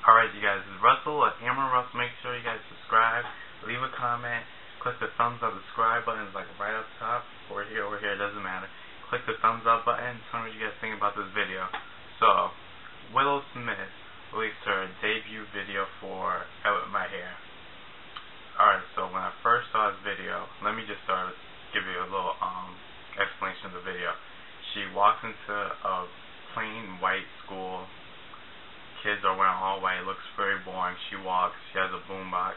Alright, you guys, this is Russell at AmbeRussell. Make sure you guys subscribe, leave a comment, click the thumbs up, subscribe button is like right up top, or here, it doesn't matter. Click the thumbs up button, tell me what you guys think about this video. So, Willow Smit released her debut video for Edit My Hair. Alright, so when I first saw this video, let me just give you a little explanation of the video. She walks into a plain white school. Kids are wearing all white. It looks very boring. She walks. She has a boombox,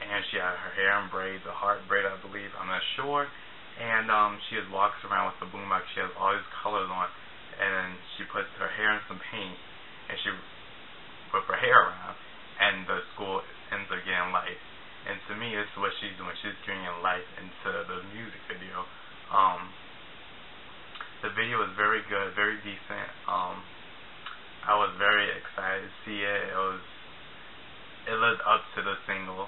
and she has her hair in braids, a heart braid, I believe. I'm not sure. And she just walks around with the boombox. She has all these colors on, and she puts her hair in some paint, and she whips her hair around, and the school ends up getting life. And to me, this is what she's doing. She's bringing life into the music video. The video is very good, very decent. I was very excited to see it. It lived up to the single,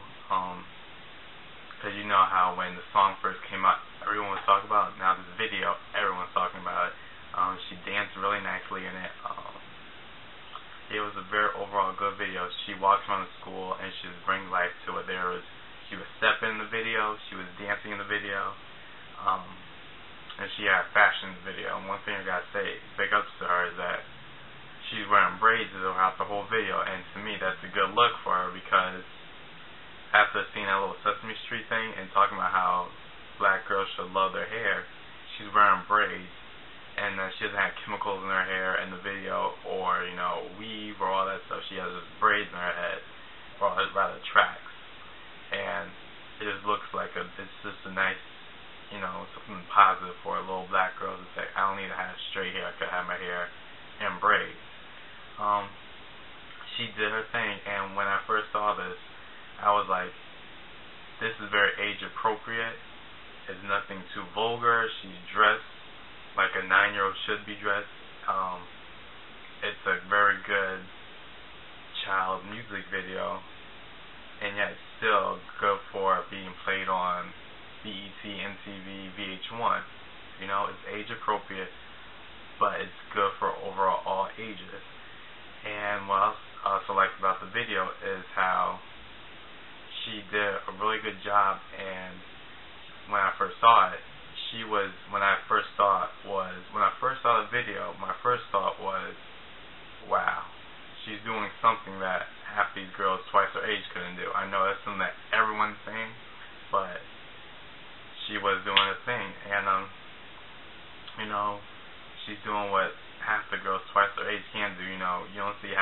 because you know how when the song first came out, everyone was talking about it. Now this video, everyone's talking about it. She danced really nicely in it. It was a very overall good video. She walks around the school and she just brings life to it. She was stepping in the video, she was dancing in the video, and she had fashion in the video. And one thing I gotta say, big ups to her, is that she's wearing braids throughout the whole video, and to me that's a good look for her, because after seeing that little Sesame Street thing and talking about how black girls should love their hair, she's wearing braids, and she doesn't have chemicals in her hair in the video, or weave or all that stuff. She has just braids in her head, or rather tracks, and it just looks like it's just a nice, something positive for a little black girl to say, I don't need to have straight hair, I could have my hair in braids. She did her thing, and when I first saw this, I was like, this is very age appropriate. It's nothing too vulgar. She's dressed like a 9-year-old should be dressed. It's a very good child music video, and yet still good for being played on BET, MTV, VH1. It's age appropriate, but it's good for overall all ages. And what I also liked about the video is how she did a really good job. And when I first saw it, when I first saw the video, my first thought was, wow, she's doing something that half these girls twice her age couldn't do. I know that's something that everyone's saying, but she was doing a thing, and she's doing what half the girls twice their age can do. You don't see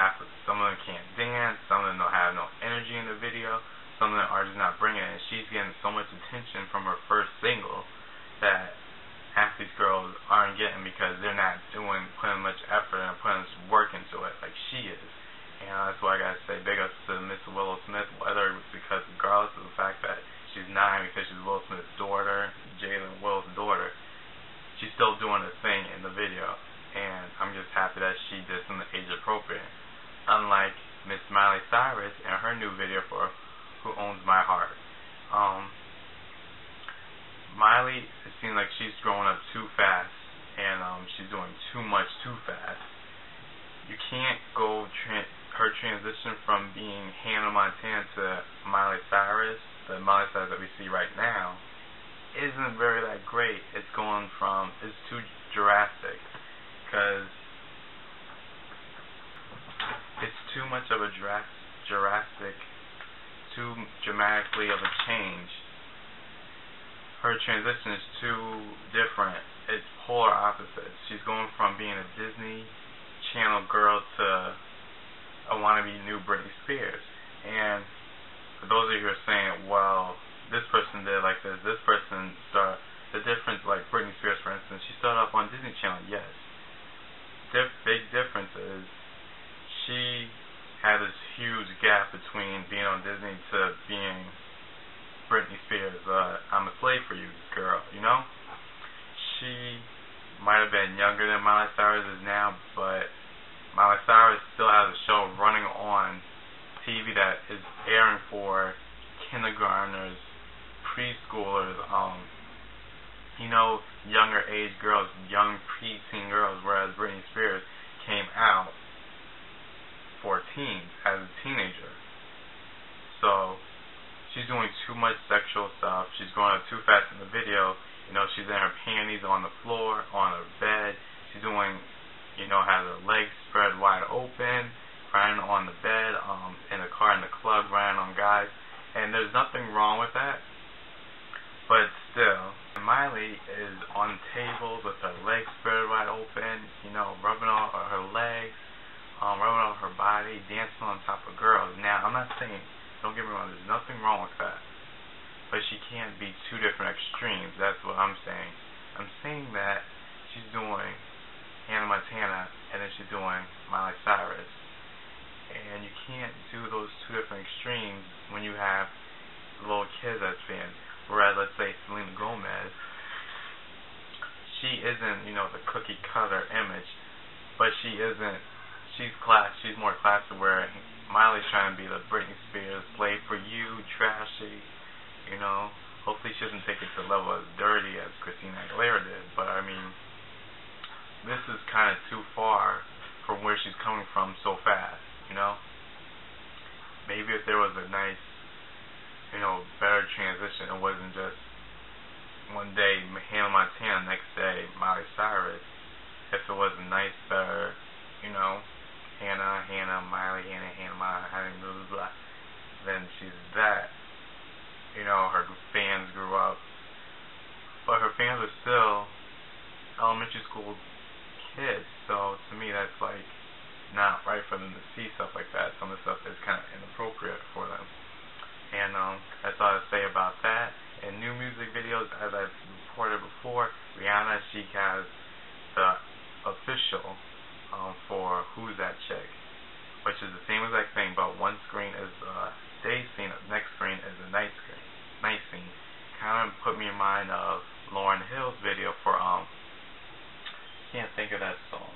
some of them can't dance, some of them don't have no energy in the video, some of them are just not bringing it, and she's getting so much attention from her first single that half these girls aren't getting, because they're not putting much effort and putting much work into it like she is. And that's why I gotta say big ups to Miss Willow Smit, whether it's because regardless of the fact that she's 9, because she's Will Smith's daughter, Jalen Will's daughter, she's still doing her thing in the video, and I'm just happy that she did something age appropriate. Unlike Miss Mylie Cyrus and her new video for Who Owns My Heart. Mylie, it seems like she's growing up too fast, and she's doing too much too fast. You can't go her transition from being Hannah Montana to Mylie Cyrus, the Mylie Cyrus that we see right now, isn't very that great. It's too drastic, because it's too much of a too dramatically of a change. Her transition is too different. It's polar opposites. She's going from being a Disney Channel girl to a wannabe new Britney Spears. And for those of you who are saying, well, this person did like this person started, the difference, like Britney Spears, for instance, she started off on Disney Channel, yes. Big difference is she had this huge gap between being on Disney to being Britney Spears. I'm a slave for you, girl, She might have been younger than Mylie Cyrus is now, but Mylie Cyrus still has a show running on TV that is airing for kindergartners, preschoolers, younger age girls, young preteen girls, whereas Britney Spears came out for teens, as a teenager. So she's doing too much sexual stuff. She's going up too fast in the video. She's in her panties on the floor, on her bed. She's doing, has her legs spread wide open, crying on the bed, in the car, in the club, crying on guys. And there's nothing wrong with that. But still, Mylie is on the table with her legs spread wide open, rubbing on her legs, rubbing on her body, dancing on top of girls. Now, I'm not saying, don't get me wrong, there's nothing wrong with that. But she can't be two different extremes. That's what I'm saying. I'm saying that she's doing Hannah Montana and then she's doing Mylie Cyrus. And you can't do those two different extremes when you have little kids that's being. Whereas, let's say Selena Gomez, she isn't, the cookie cutter image, but she's more classy, where Miley's trying to be the Britney Spears, slave for you, trashy, Hopefully she doesn't take it to the level as dirty as Christina Aguilera did, but I mean, this is kind of too far from where she's coming from so fast, Maybe if there was a nice, better transition, it wasn't just one day Hannah Montana, next day Mylie Cyrus. If it was a nice, better, Hannah, Mylie, Hannah, Mylie, blah, blah, blah, then she's that. Her fans grew up, but her fans are still elementary school kids, so to me that's like not right for them to see stuff like that. Some of the stuff is kind of inappropriate for them. And that's all I say about that. And new music videos, as I've reported before, Rihanna, she has the official for Who's That Chick, which is the same exact thing, but one screen is the day scene, the next screen is the night scene. Kind of put me in mind of Lauryn Hill's video for can't think of that song.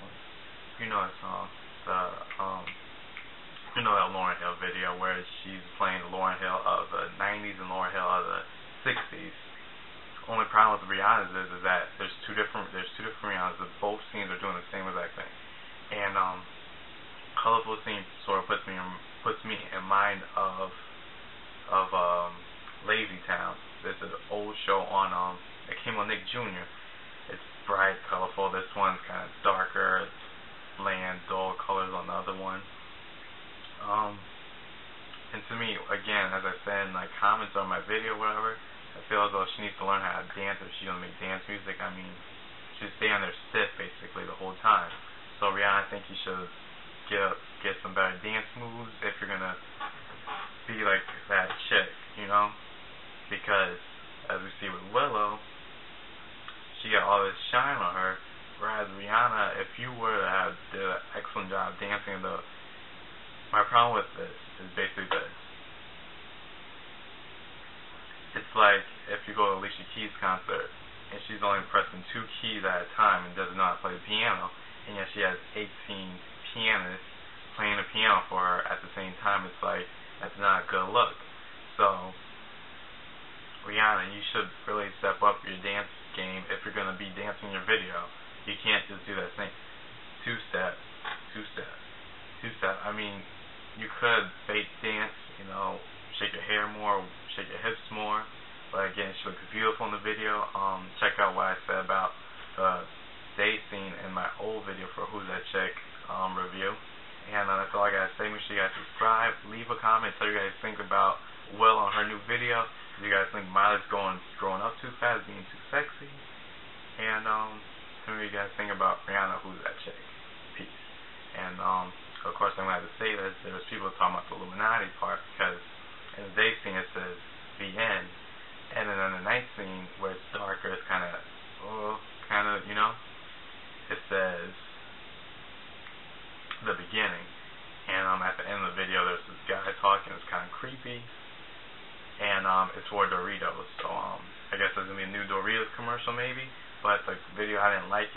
You know that song, that Lauryn Hill video where she's playing the Lauryn Hill of the 90s and Lauryn Hill of the 60s. Only problem with Rihanna's is that there's two different Rihannas. That both scenes are doing the same exact thing. And colorful scene sort of puts me in mind of Lazy Town. This is an old show on it came on Nick Jr. It's bright, colorful. This one's kind of darker, bland, dull colors on the other one. And to me, again, as I said in comments on my video, whatever, I feel as though she needs to learn how to dance if she's gonna make dance music. I mean, she should stay on there stiff basically the whole time. So Rihanna, I think you should get some better dance moves if you're gonna be like that chick, because as we see with Willow, she got all this shine on her, whereas Rihanna, if you were to did an excellent job dancing, my problem with this is basically this. It's like if you go to Alicia Keys' concert and she's only pressing 2 keys at a time and doesn't know how to play the piano, and yet she has 18 pianists playing the piano for her at the same time. It's like, that's not a good look. So Rihanna, you should really step up your dance game if you're going to be dancing your video. You can't just do that thing. Two-step. I mean, you could fake dance, shake your hair more, shake your hips more. But again, she looks beautiful in the video. Check out what I said about the day scene in my old video for Who's That Chick review. And that's all I gotta say. Make sure you guys subscribe, leave a comment, tell you guys think about Will on her new video. Do you guys think Miley's growing up too fast, being too sexy? And tell me what you guys think about Rihanna, Who's That Chick. Peace. And of course, I'm glad to say this. There's people talking about the Illuminati part, because in the day scene it says the end, and then in the night scene where it's darker, it's kind of, it says the beginning. And at the end of the video, there's this guy talking. It's kind of creepy, and it's for Doritos. So I guess there's gonna be a new Doritos commercial maybe. But the video, I didn't like it.